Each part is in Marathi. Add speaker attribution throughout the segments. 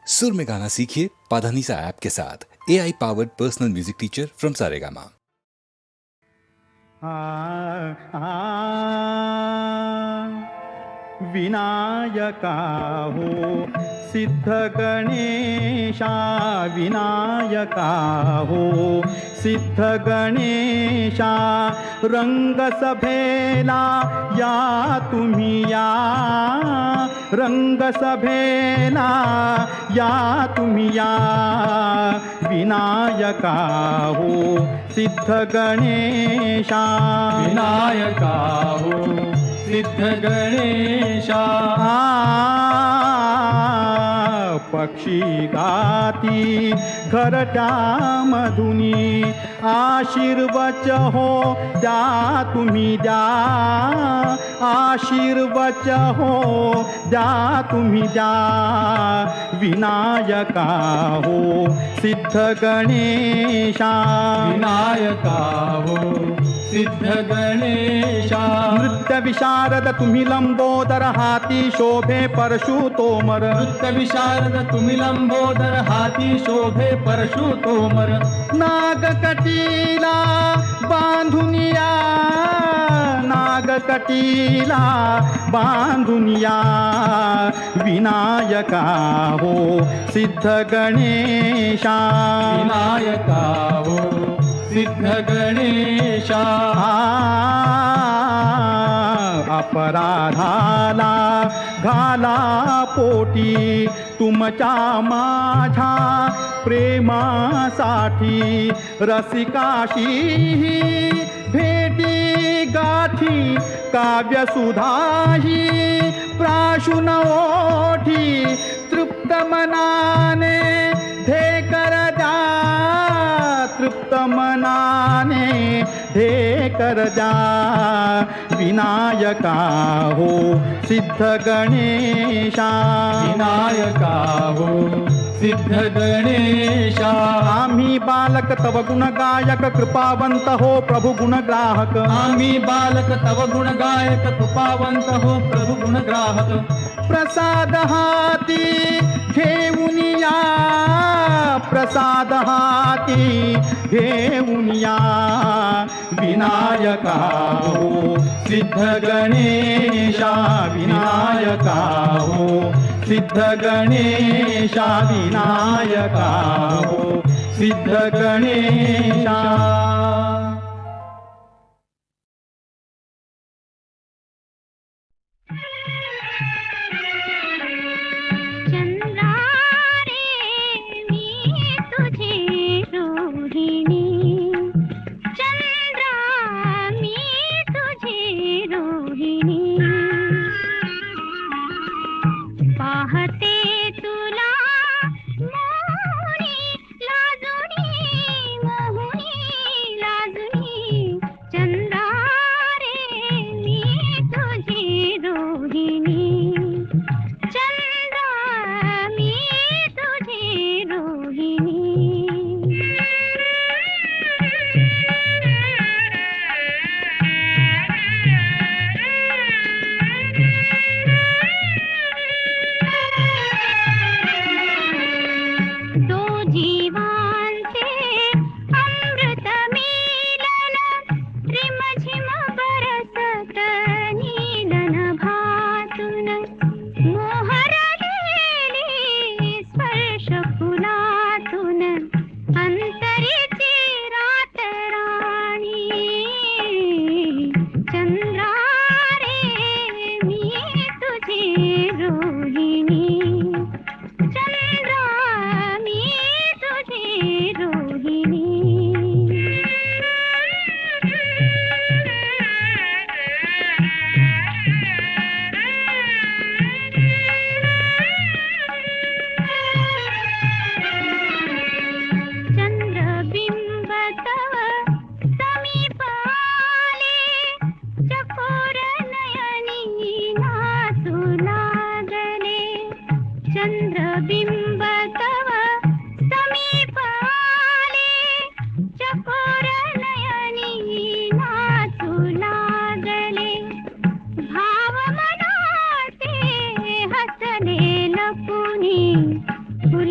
Speaker 1: सुर में गाना सीखिए पाधानीसा ऐप के साथ। AI powered personal music teacher from Saregama.
Speaker 2: Vinayaka हो सिद्ध गणेशा, विनायका हो सिद्ध गणेशा, रंगसभेला या तुम्ही या, रंगसभेला या तुम्ही या, विनायका हो सिद्ध गणेशा,
Speaker 3: विनायका हो सिद्ध गणेशा।
Speaker 2: पक्षी गाती घरट्या मधुनी, आशीर्वच हो द्या तुम्ही द्या, आशीर्वच हो द्या तुम्ही द्या, विनायका हो सिद्ध गणेशा,
Speaker 3: विनायका हो सिद्ध गणेशा।
Speaker 2: नृत्य विशारद तुम्ही लंबोदर, हाती शोभे परशुतोमर,
Speaker 3: नृत्य विशारद तुम्ही लंबोदर, हाती शोभे परशुतोमर,
Speaker 2: नागकटीला बांधुनिया, नागकटीला बांधुनिया, विनायका हो सिद्ध गणेशा,
Speaker 3: विनायका हो सिद्ध गणेशा।
Speaker 2: अपराधाला घाला पोटी, तुमच्या माझ्या प्रेमासाठी, रसिकाशी भेटी गाठी, काव्यसुधाही प्राशुन ओठी, तृप्त मनाने ढेकर द्या, तृप्त मनाने ढेकर द्या, विनायका हो सिद्ध गणेशा,
Speaker 3: विनायका हो सिद्ध गणेशा।
Speaker 2: आम्ही बालक तव गुण गायक, कृपावंत हो प्रभु गुण ग्राहक,
Speaker 3: आम्ही बालक तव गुण गायक, कृपावंत हो प्रभु गुण ग्राहक,
Speaker 2: प्रसाद हाती घेऊन या, प्रसाद हाती घेऊन या, विनायका हो सिद्ध गणेशा, विनायका हो सिद्ध गणेशा, विनायका हो सिद्ध गणेशा।
Speaker 4: पाहते तुला मोहुनी लाजुनी, मोहुनी लाजुनी,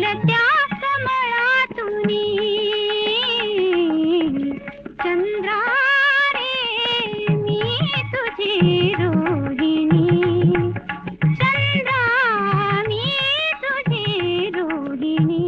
Speaker 4: फुलत्या कमळातुनी चंद्रा रे मी तुझी रोहिणी चंद्रा मी तुझी रोहिणी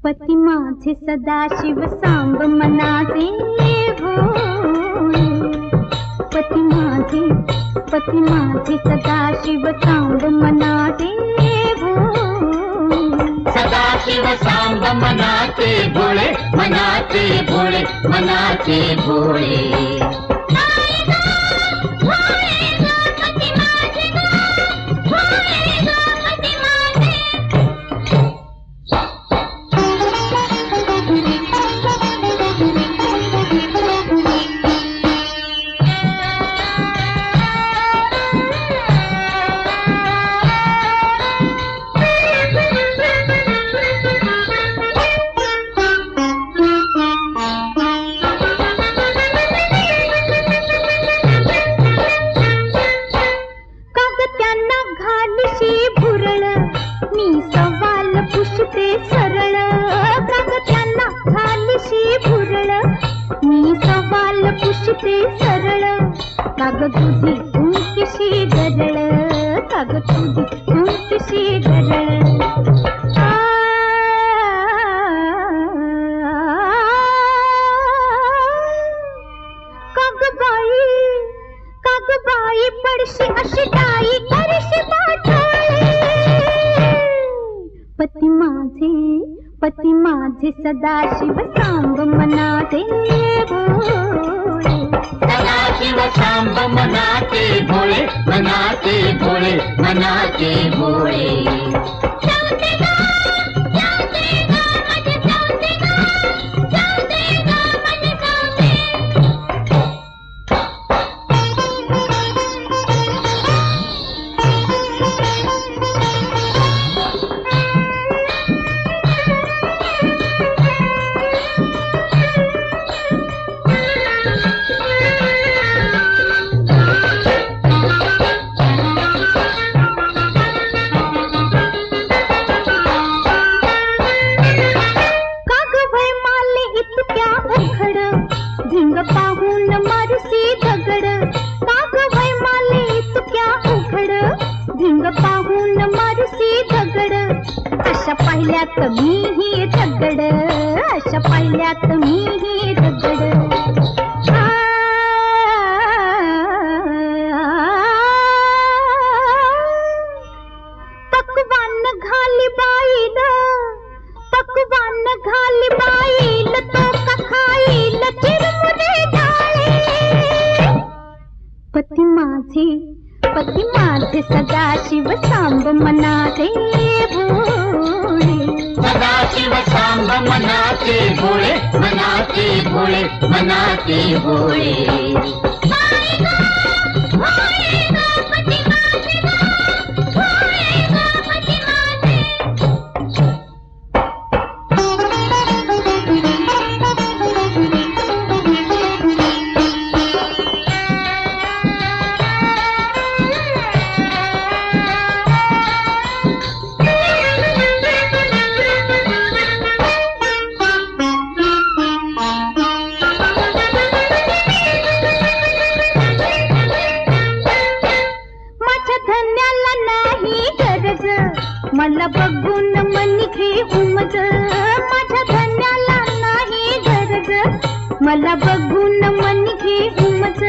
Speaker 5: पती माझे सदाशिव सांब मनाचे हो पती माझे सदाशिव सांब मनाचे हो
Speaker 6: सदाशिव सांब मनाचे भोळे मनाचे भोळे मनाचे भोळे
Speaker 5: पती माझे सदाशिव सांब मनाचे भोळे
Speaker 6: सदाशिव सांब मनाचे भोळे मनाचे भोळे मनाचे भोळे
Speaker 5: पाहिल्यात मी ही दगड अशा पाहिल्यात मी ही दगड पकवान घाली बाईल पकवान घाली बाईल तो का खाईल चिरमुरे डाळे पती माझे सदाशिव सांब मनाचे भोळे
Speaker 6: सदाशिव सांब मनाचे भोळे मनाचे भोळे मनाचे भोळे
Speaker 5: मला बघून मन घे उमज माझ्या धन्याला नाही गरज मला बघून मन घे उमज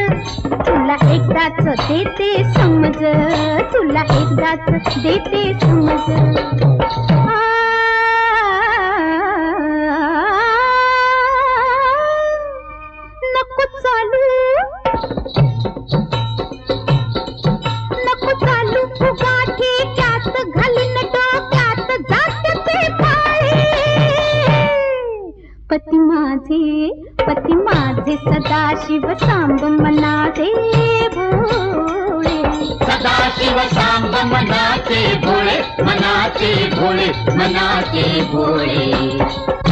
Speaker 5: तुला एकदाच देते समज तुला एकदाच देते समज नको चालू फुगाठी त्यात घालीन डोक्यात जात ते पाळे पती माझे सदाशिव सांब मनाचे भोळे
Speaker 6: सदाशिव सांब मनाचे भोळे मनाचे भोळे मनाचे भोळे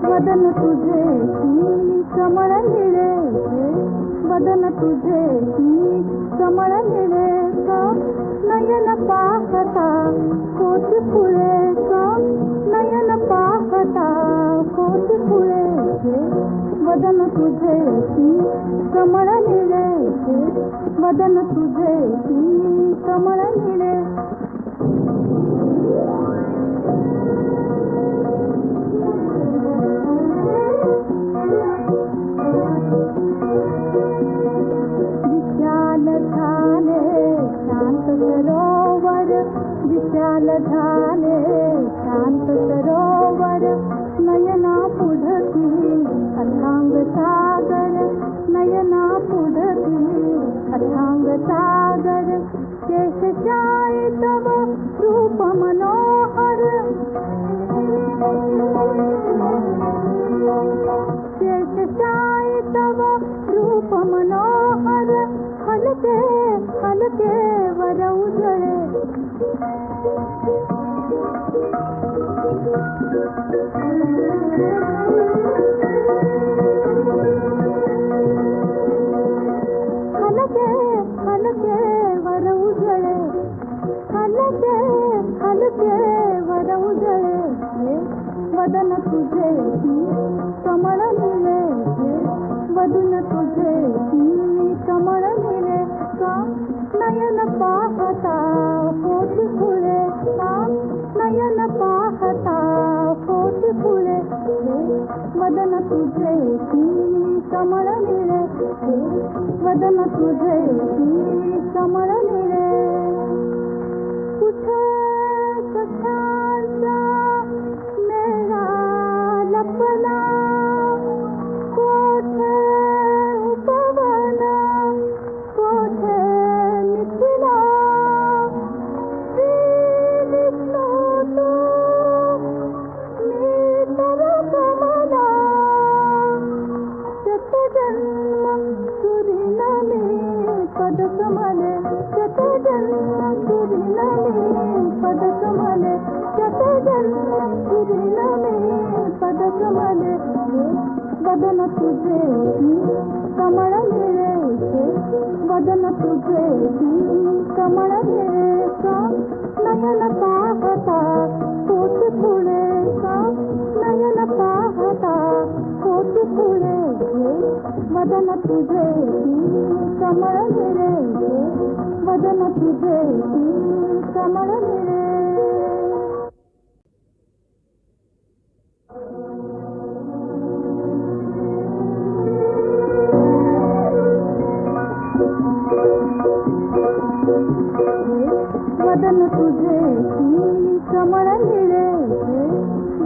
Speaker 5: वदन तुझे कमळ निळे वदन तुझे कमळ निळे नयन पाहता कोटी फुले नयन पाहता कोटी फुले वदन तुझे कमळ निळे वदन तुझे की कमळ निळे विशाल झाले शांत सरोवर विशाल झाले शांत सरोवर नयना पुढती अथांग सागर नयना पुढती अथांग सागर केशशायी तव रूप मनोहर केशशायी तव रूप मनोहर हलके हलके वर उजळे हलके हलके वर उजळे हलके हलके वर उजळे वदन तुझे कमळ निळे वदन तुझे कमळ निळे का नयन पाहता होत फुले का नयन पाहता होत फुले वदन तुझे कमळ निळे वदन तुझे कमळ निळे कुठे कशाचा मेळा लपला कोठे पवन कोठे मिथिला श्री विष्णू तू मी तव कमला शतजन्म सुरिनमे पदकमले शतजन्म सुरिनमे पदकमले शतजन्म सुरिनमे पदकमले वदन तुझे कमळ निळे वदन तुझे कमळ निळे का नयन पाहता होत फुले का नयन पाहता होत फुले वदन तुझे कमळ निळे वदन तुझे कमळ निळे वदन तुझे कमळ निळे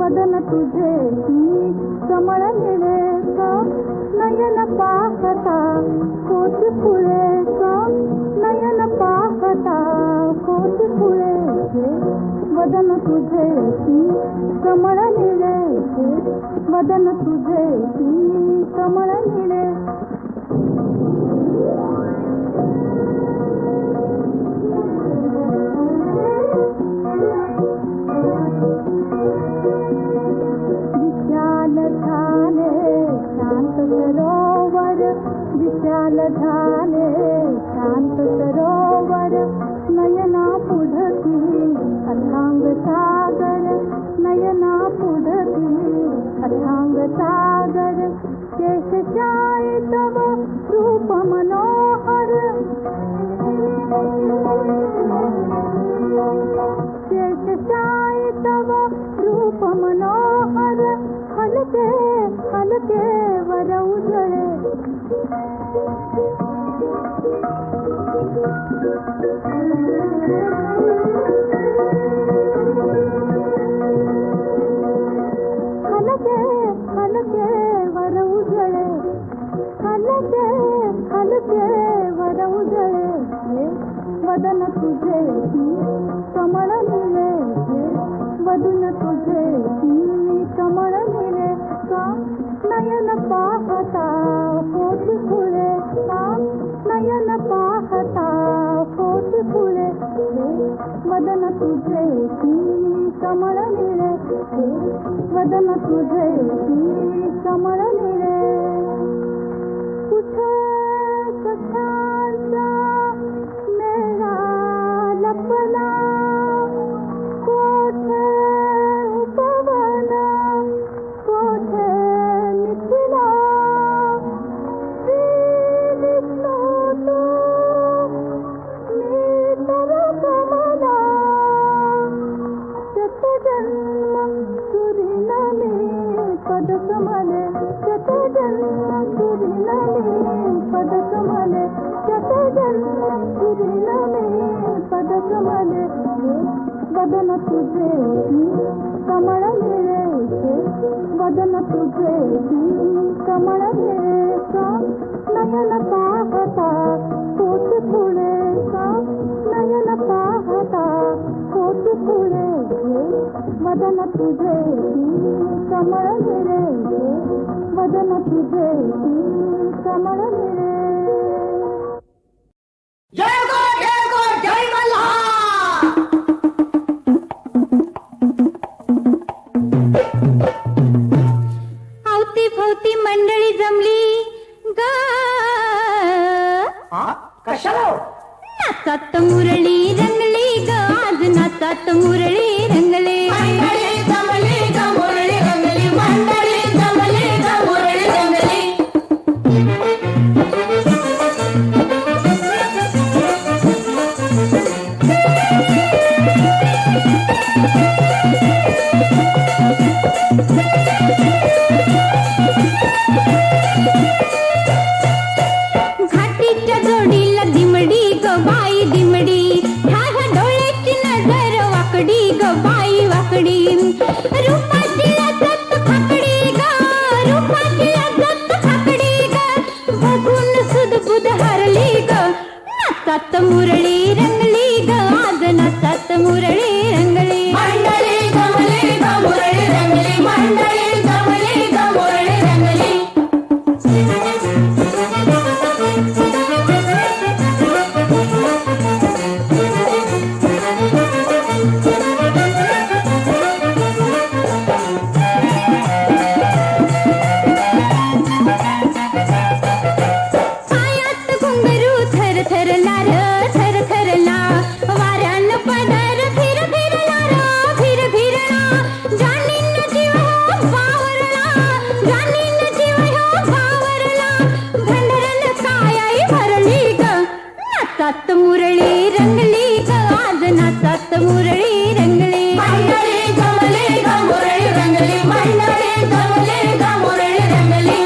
Speaker 5: वदन तुझे कमळ निळे का नयन पाहता होत फुले का नयन पाहता होत फुले वदन तुझे कमळ निळे वदन तुझे कमळ निळे विशाल झाले शांत सरोवर विशाल झाले शांत सरोवर नयना पुढती अथांग सागर नयना पुढती अथांग सागर केशशायी तव रूप मनोहर केशशायी तव रूप मनोहर हलके हलके वर उजळे हलके हलके वर उजळे हलके हलके वर उजळे वदन तुझे कमळ निळे वदन तुझे कमळ निळे का नयन पाहता होत फुले का नयन पाहता होत फुले वदन तुझे कमळ निळे वदन तुझे कमळ निळे कुठे कशाचा मेळा लपला कोठे पवन कोठे मिथिला श्री विष्णू तू जन्म सुरिनमे पदकमले शत जन्म सुरिनमे पदकमले शत जन्म सुरिनमे पदकमले वदन तुझे कमळ मिळेचे वदन तुझे कमळ मिळेचा नयन पाहता होत फुले का नयन पाहता होत फुले वदन तुझे कमळ मिळेचे वदन तुझे कमळ मिळे
Speaker 4: अवतीभोवती मंडळी जमली ग नाचात मुरळी रंगली ग आज नाचात मुरळी रंगले घाटीच्या जोडीला दिमडी ग बाई दिमडी ह्या डोळ्याची नजर वाकडी ग बाई वाकडी रूपाची लज्जत फाकडी ग रूपाची लज्जत फाकडी ग बघून सुदबुद हरली ग नाचात मुरळी रंगली ग आज नाचात मुरळी रंगली मंडळी जमली ग मुरळी रंगली मंडळी जमली ग मुरळी रंगली पायात घुंगरू थर थरला र थर थरला वाऱ्यानं पदर फिर फिरला र फिर फिरला जाणीन जीव हो बावरला जाणीन जीव हो बावरला भंडरन कायाई भरली ग नाचात मुरळी रंगली ग आज नाचात मुरळी रंगली मंडळी जमली ग मुरळी रंगली मंडळी जमली ग मुरळी रंगली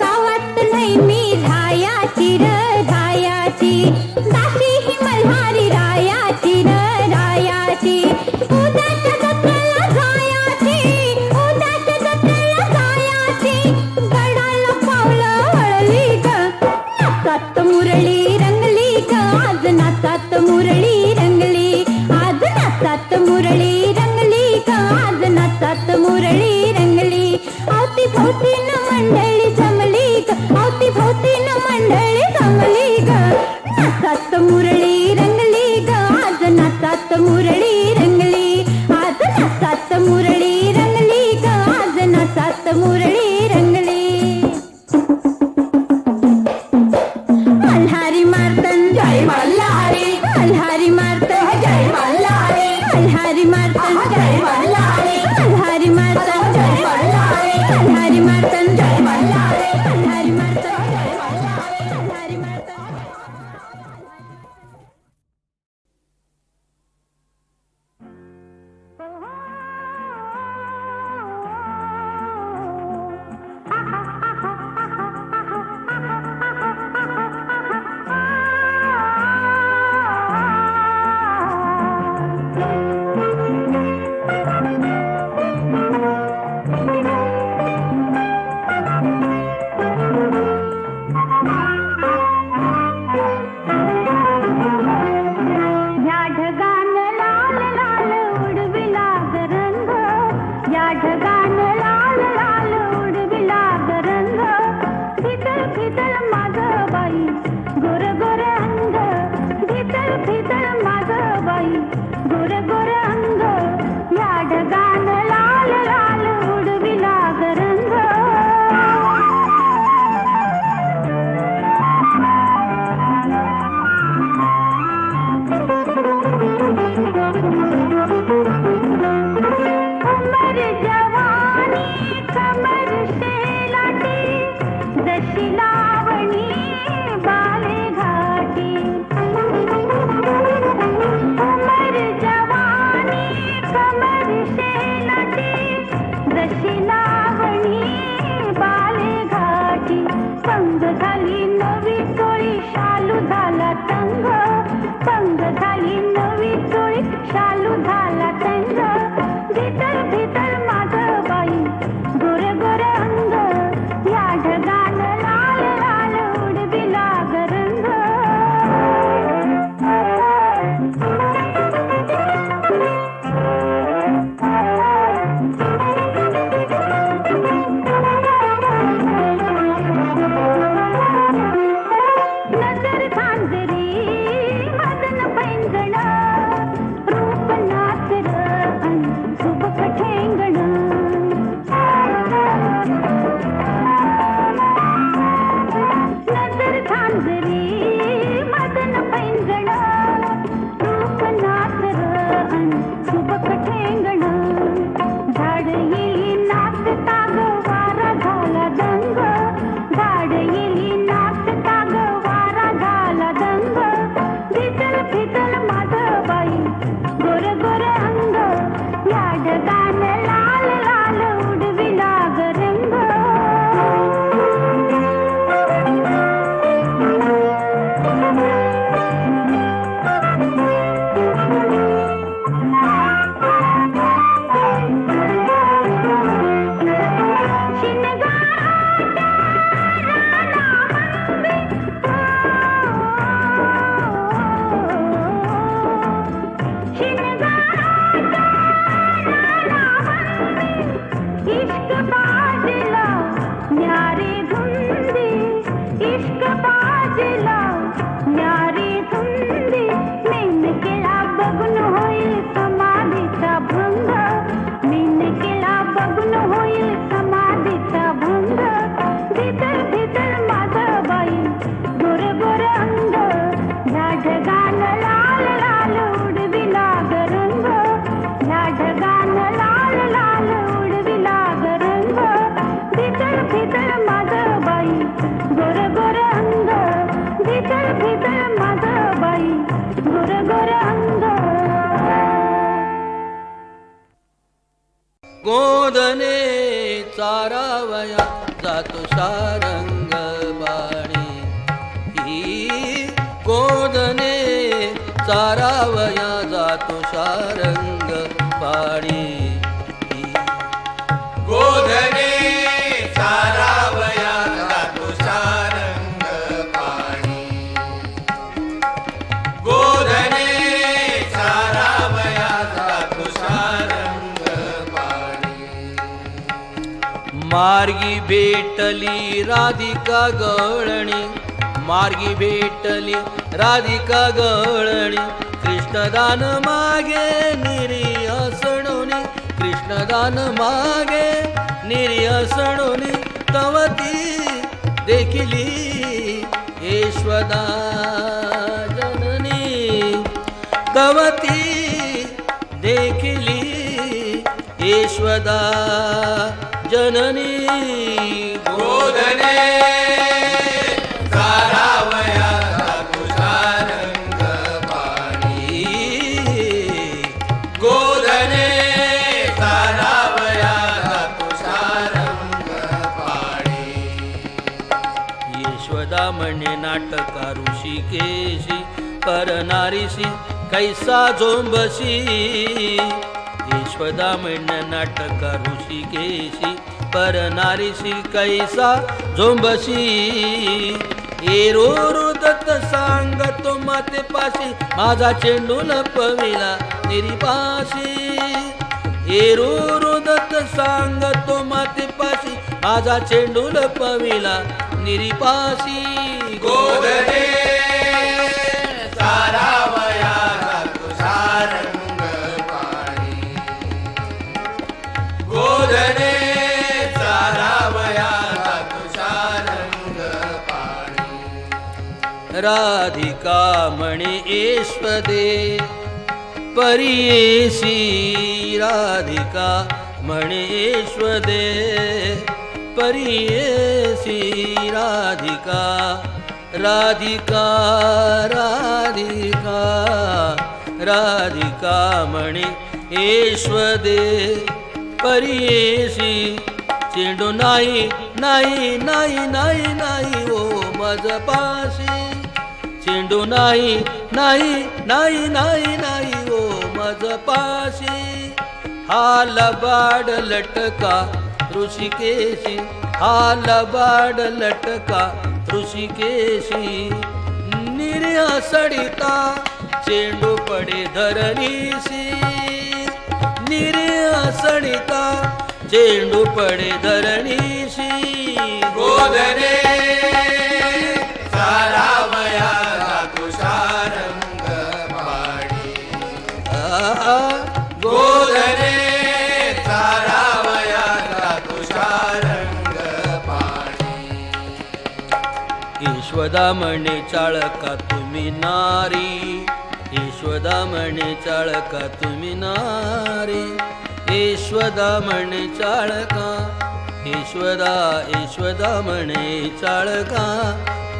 Speaker 4: गावात नाही मी धायाची र धायाची दाशी ही मल्हारी रायाची र रायाची उद्याच्या जत्रेला जायाची उद्याच्या जत्रेला जायाची गडाला पावलं वळली ग नाचात मुरळी रंगली ग आज नाचात मुरळी रंगली आज नाचात मुरळी रंगली ग आज नाचात मुरळी रंगली अवतीभोवती न मंडळी जमली ग अवतीभोवती न मंडळी जमली ग नाचात मुरळी रंगली ग आज नाचात मुरळी रंगली आज नाचात मुरळी रंगली ग आज नाचात मुरळी रंगली मल्हारी मार्तन जय मल्हारी मल्हारी मार्तन जय मल्हारी मल्हारी मार्तन जय मल्हारी मल्हारी मार्तन जय मल्हारी मल्हारी मार्तन जय मल्हारी मल्हारी मार्तन जय मल्हारी मल्हारी मार्तन झाली नवी चोळी शालू झाला तंग पंग झाली नवी चोळी शालू झाला तंग भीतर भीतर माझं बाई गोर गोर अंग या ढगान लाल लाल उडविला गरंग नजर झांजरी मदन पैंजण रूप नाचर अन सुबक ठेंगण नजर झांजरी मदन पैंजण रूप नाचर अन सुबक ठेंगण झाड येई नाचता ग वारा झाला दंग झाड येई नाचता ग वारा झाला दंग फिटल फिटल माझं बाई गोर गोर अंग या ढगान लाल लाल उडविला गरंग इश्क बाजला न्यारी धुंदी इश्क बाजला न्यारी धुंदी मेन केला बघून होईल समाधीचा भंग मेन केला बघून होईल समाधीचा भंग भीतर भीतर माझं बाई गोर गोर अंग ह्या ढगान लाल लाल उडविला गरंग ह्या ढगान लाल लाल उडविला गरंग भीतर भीतर माझं बाई गोर गोर अंग भीतर भीतर माझं बाई गोर गोर अंग
Speaker 7: गोधने चारावया जातो सारंग बाणी ही गोधने चारावया जातो सारंग बाणी
Speaker 8: गोधने चारावया जातो सारंग पाणी गोधने चारावया जातो सारंग पाणी
Speaker 7: मार्गी भेटली राधिका गवळणी मार्गी भेटली राधिका गवळणी कृष्णदान मागे निर्यासणोनी कृष्णदान मागे निर्यासणोनी तवती देखिली यशोदा जननी तवती देखिली यशोदा जननी
Speaker 8: गोधने चारावया जातो सारंग पाणी गोधने चारावया जातो सारंग पाणी
Speaker 7: यशोदा म्हणे नाटका ऋषिकेशी परनारीशी कैसा झोंबशी यशोदा म्हणे नाटका ऋषिकेशी परनारीशी कैसा झोंबशी एरो दत्त सांगतो माते पाशी माझा चेंडू लपविला निरीपाशी एरो दत्त सांगतो माते पाशी माझा चेंडू लपविला निरीपाशी
Speaker 8: गोधने चारावया जातो सारंग पाणी गोधने चारावया जातो सारंग पाणी
Speaker 7: राधिका म्हणे ईश्वदे परियेसी राधिका म्हणे ईश्वदे परियेसी राधिका राधिका राधिका राधिका म्हणे ईश्वदे परियेसी चेंडू नाही नाही नाही नाही नाही ओ मजपाशी चेंडू नाही नाही नाही नाही नाही ओ मजपाशी हा लबाड लटका ऋषिकेशी हा लबाड लटका ऋषिकेशी निर्यासडिता चेंडू पडे धरणीशी निर्यासडिता चेंडू पडे धरणीशी
Speaker 8: गोधने सारावया तुषारंग पाणी गोधने सारावया तुषारंग पाणी
Speaker 7: यशोदा म्हणे चाळका तुम्ही नारी यशोदा म्हणे चाळका तुम्ही नारी यशोदा म्हणे चाळका यशोदा यशोदा म्हणे चाळका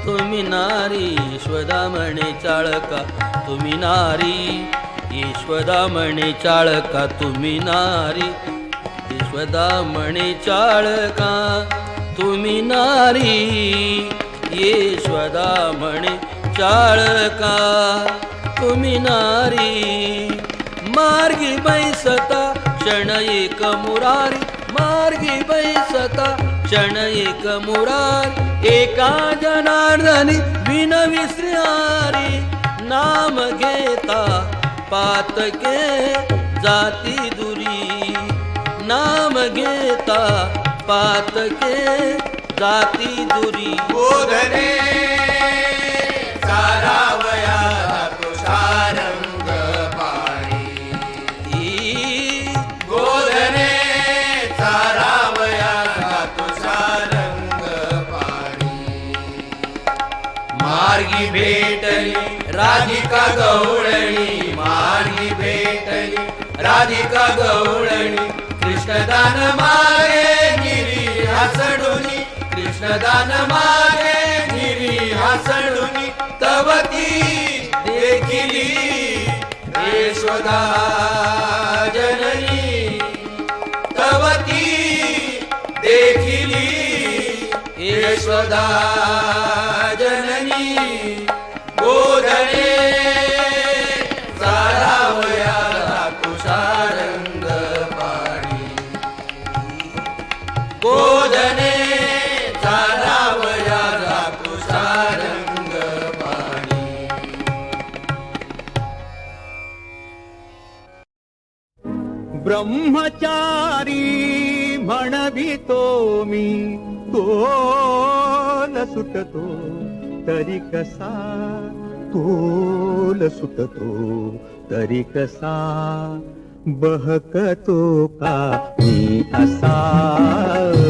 Speaker 7: तुम्ही नारी यशोदा म्हणे चाळका तुम्ही नारी यशोदा म्हणे चाळका तुम्ही नारी यशोदा म्हणे चाळका तुम्ही नारी यशोदा म्हणे चाळका तुम्ही नारी मार्गी बैसता क्षण एक मुरारी मार्गी बैसता क्षण एक मुरार एका जनार्दनी बिन विसरारी नाम घेता पातके जाती दुरी नाम घेता पातके जाती दुरी
Speaker 8: गोधने सारावया तुषारंग पाणी गोधने सारावया तुषारंग पाणी मार्गी भेटली राधिका गवळणी मार्गी भेटली राधिका गवळणी कृष्णदान मागे गिरी हसडुनी कृष्णदान मागे गिरी हसडुनी तवती देखिली यशोदा जननी तवती देखिली यशोदा जननी गोधने सारावया तुषारंग पाणी गोधने सारावया तुषारंग पाणी
Speaker 2: ब्रह्मचारी म्हणवितो मी तोल सुटतो तरी कसा तोल सुटतो तरी कसा बहकतो का मी असा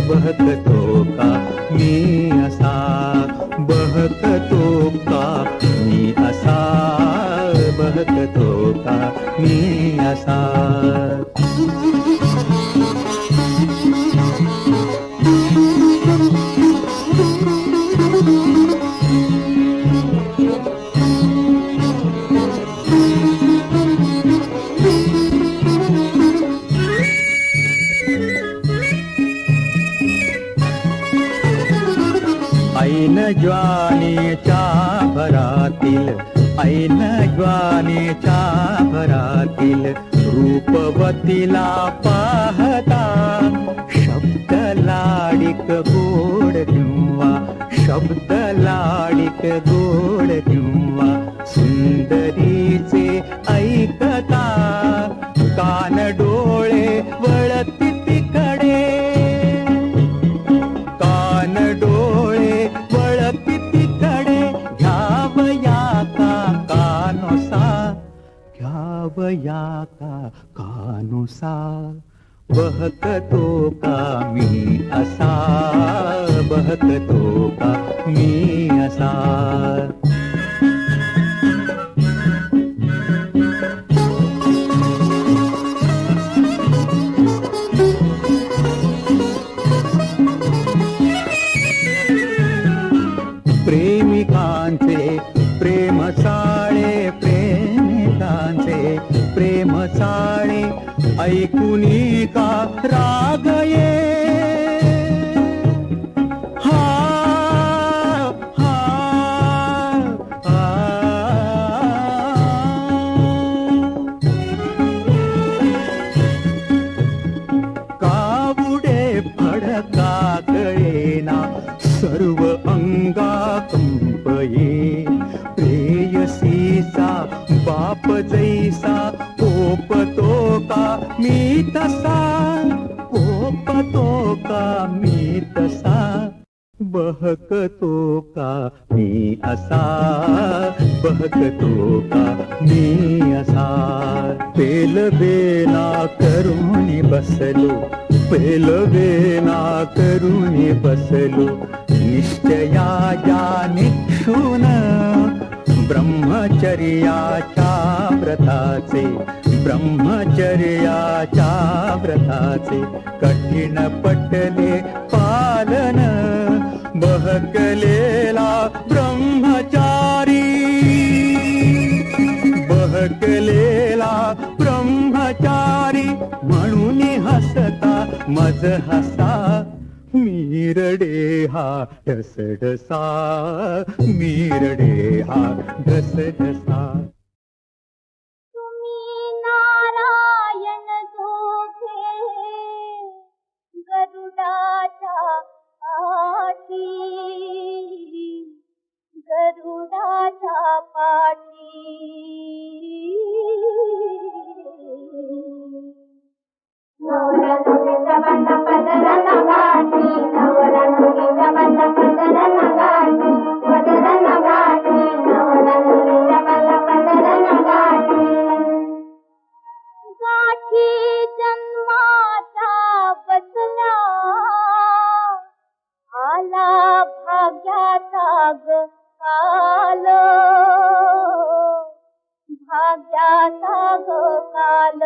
Speaker 2: बहकतो का मी असा बहकतो का मी असा बहकतो का मी असा ऐन ज्वानीच्या भरातील ऐन ज्वानीच्या भरातील रूपवतीला पाहता शब्द लाडिक गोड किंवा शब्द लाडिक गोड किंवा सुंदरीचे ऐकता कान डोळे वळती तिकडे कान डोळे वळती तिकडे घ्यावया का कानोसा घ्यावया का कानोसा बहकतो का मी असा बहकतो का मी असा प्रेमिकांचे प्रेम चाळे प्रेमिकांचे प्रेम चाळे ऐकुनी का राग ये हा हा ये प्रेयसीचा बाप जैसा ओपतो का मी तसा, ओपतो का मी तसा, बहकतो का मी असा, बहकतो का मी असा. पेलवेना करुणी बसलो, पेलवेना करुणी बसलो, निश्चया या निक्षून ब्रह्मचर्याच्या व्रताचे, ब्रह्मचर्याच्या व्रताचे कठीण पटले पालन, बहकलेला ब्रह्मचारी, बहकलेला ब्रह्मचारी म्हणून हसता मज हसा, मीरडे हा ढसढसा, मीरडे हा ढसढसा.
Speaker 5: तुम्ही नारायण दोघे गरुडाच्या पाठी, गरुडाच्या पाठी. नवरा नवरीचा बांधा पदराला गाठी, नवरा नवरीचा बांधा पदराला गाठी, पदराला गाठी, नवरा नवरीचा बांधा पदराला गाठी. गाठी जन्माचा बसला, आला भाग्याचा ग काल, भाग्याचा ग काल.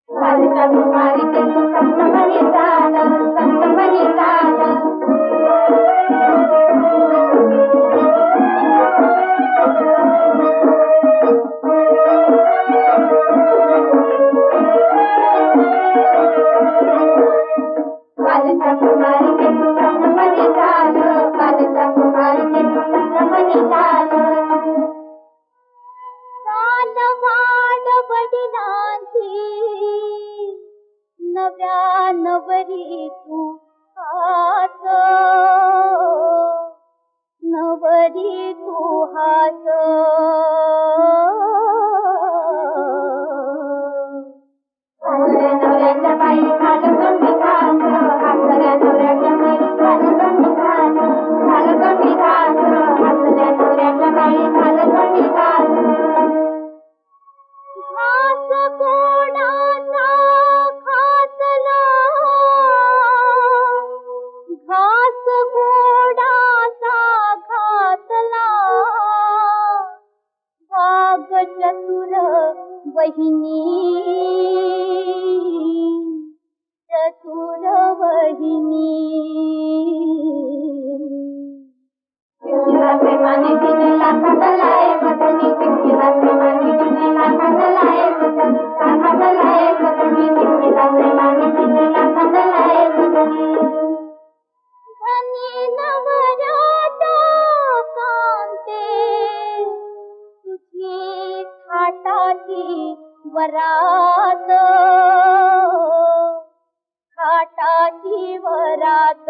Speaker 5: कालच्या कुमारी ते तू सप्तमणी चाल, सप्तमणी चाल. कालच्या कुमारी ते तू सप्तमणी चाल, कालच्या कुमारी ते तू सप्तमणी चाल. वाड वडिलांची नव्या नवरी तू हात, नवरी तू हात. हासऱ्या नवऱ्याच्या बाई झालं कमी घास, हासऱ्या नवऱ्याच्या बाई झालं कमी घास, झालं कमी घास. हासऱ्या नवऱ्याच्या बाई झालं कमी घास. घास गोडाचा घातला, घास गोडाचा घातला. वाग चतुर वहिनी, चतुर वहिनी. चिमणीला प्रेमाने दिलेला खातलाय बदनी, चिमणीला प्रेमाने दिलेला खातलाय बदनी, खातलाय बदनी. चिमणीला प्रेमाने दिलेला खातलाय बदनी. धनी नवऱ्याच्या कांते, तुझी थाटाची वरात, थाटाची वरात.